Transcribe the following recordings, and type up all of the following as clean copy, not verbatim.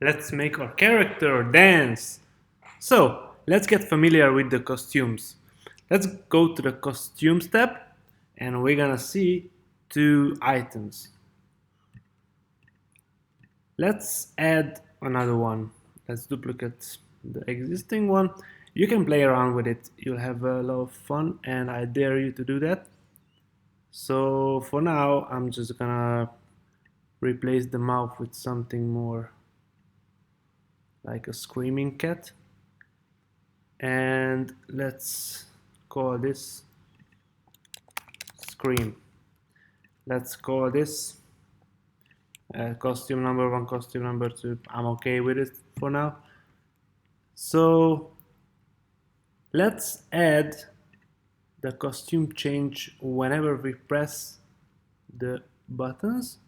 Let's make our character dance. So, let's get familiar with the costumes. Let's go to the costumes tab and we're gonna see two items. Let's add another one. Let's duplicate the existing one. You can play around with it. You'll have a lot of fun and I dare you to do that. So for now, I'm just gonna replace the mouth with something more like a screaming cat. And let's call this Scream. Let's call this costume number one, costume number two. I'm okay with it for now. So let's add the costume change whenever we press the buttons.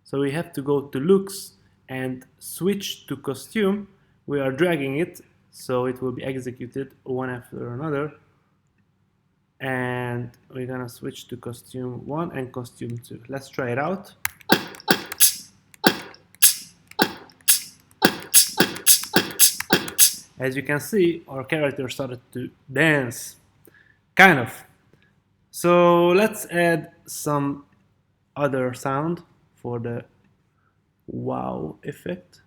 So we have to go to looks and switch to costume. We are dragging it so it will be executed one after another. And we're gonna switch to costume 1 and costume 2. Let's try it out. As you can see, our character started to dance. Kind of. So let's add some other sound for the wow effect.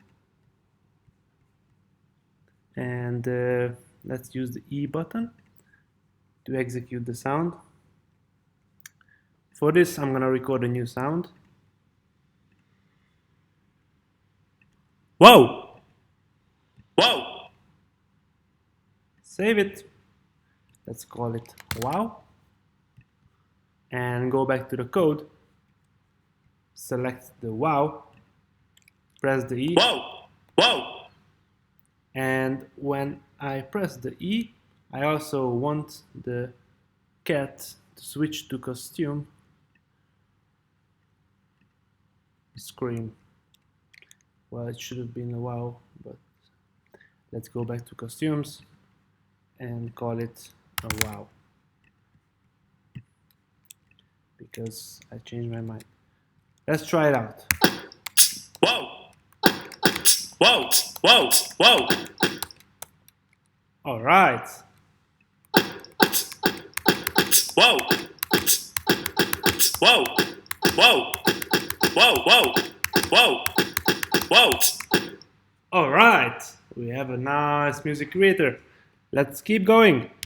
And let's use the E button to execute the sound. For this, I'm gonna record a new sound. Whoa! Whoa! Save it. Let's call it wow. And go back to the code. Select the wow. Press the E. Whoa! Whoa! And when I press the E, I also want the cat to switch to costume. Scream. Well, it should have been a wow, but let's go back to costumes and call it a wow. Because I changed my mind. Let's try it out. Whoa! Whoa! Whoa! Whoa! All right. Whoa! Whoa! Whoa! Whoa! Whoa! Whoa! Whoa! All right. We have a nice music creator. Let's keep going.